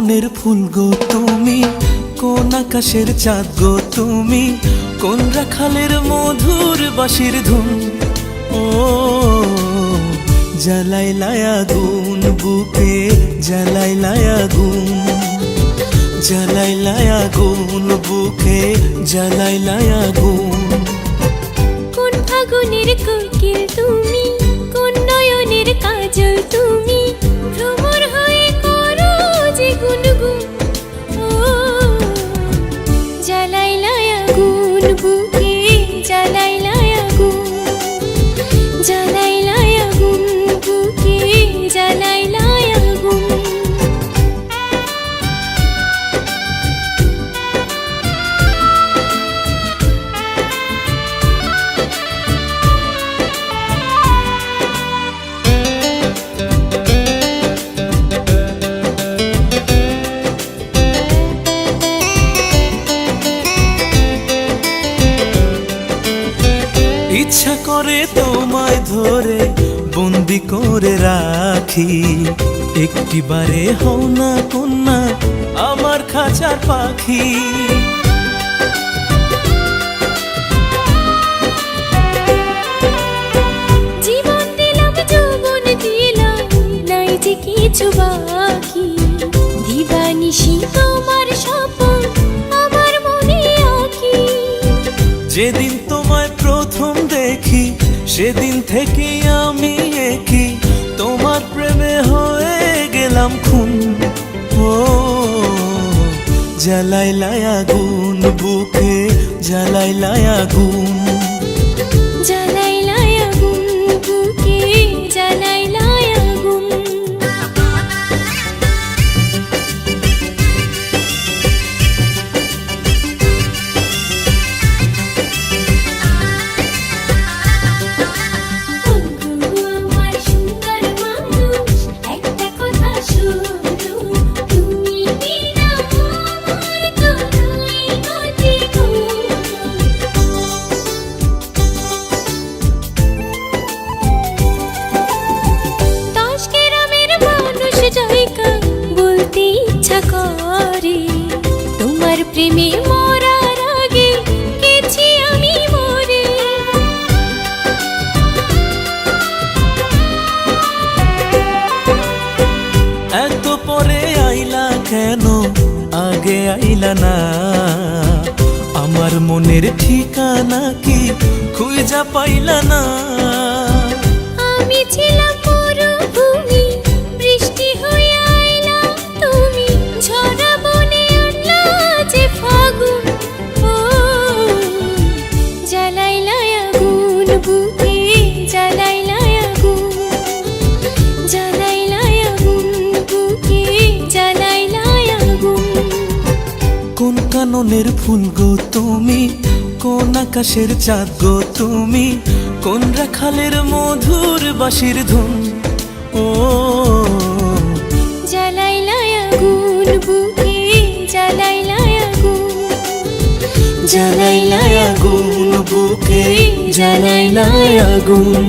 বনের ফুল গো তুমি, কোন আকাশের চাঁদ গো তুমি, কোন রাখালের মধুর বাঁশির ধুন। ও জ্বালাইলাই আগুন বুকে, জ্বালাইলাই আগুন, জ্বালাইলাই আগুন বুকে, জ্বালাইলাই আগুন। কোন ফাগুনের কোকিল তুমি, কোন নয়নের কাজল তুমি, ভ্রমর হয়ে করো যে গুনগুন। ও জ্বালাইলাই আগুন বুকে, জ্বালাইলাই আগুন, জ্বালাইলাই আগুন বুকে, জ্বালাইলাই আগুন। ইচ্ছা করে তোমায় ধরে বন্দি করে রাখি, একটিবারে হও না কন্যা আমার খাঁচার পাখি। জীবন দিলাম যৌবন দিলাম, নাই যে কিছু বাকি। দিবানিশি তোমার স্বপন আমার মনে আঁকি। যেদিন তোমায় প্রথম দেখি সেদিন থেকে আমি একই, তোমার প্রেমে হয়ে গেলাম খুন। ও জ্বালাইলাই আগুন বুকে, জ্বালাইলাই আগুন, জ্বালাইলাই আগুন বুকে, জ্বালাইলাই আগুন। আমার সুন্দর মানুষ একটা কথা শুনো, তুমি বিনা আমার কোনোই গতি গো। দশ গ্রামের মানুষ জয়কা বলতে ইচ্ছা করে, তোমার প্রেমে মরার আগে গেছি আমি মরে। এত পরে আইলা কেন, আগে আইলা না? আমার মনের ঠিকানা কি খুঁজা পাইলা না? আমি ছিলাম মরুভূমি, বৃষ্টি হয়ে আইলা তুমি, ঝরা বনে আনলা যে ফাগুন। ও জ্বালাইলাই আগুন বুকে, জ্বালাইলাই আগুন, জ্বালাইলাই আগুন বুকে, জ্বালাইলাই আগুন। কোন কাননের ফুল গো তুমি, কোন আকাশের চাঁদ গো তুমি, কোন রাখালের মধুর বাঁশির ধুন। ও জ্বালাইলাই আগুন বুকে, জ্বালাইলাই আগুন, জ্বালাইলাই আগুন বুকে, জ্বালাইলাই আগুন।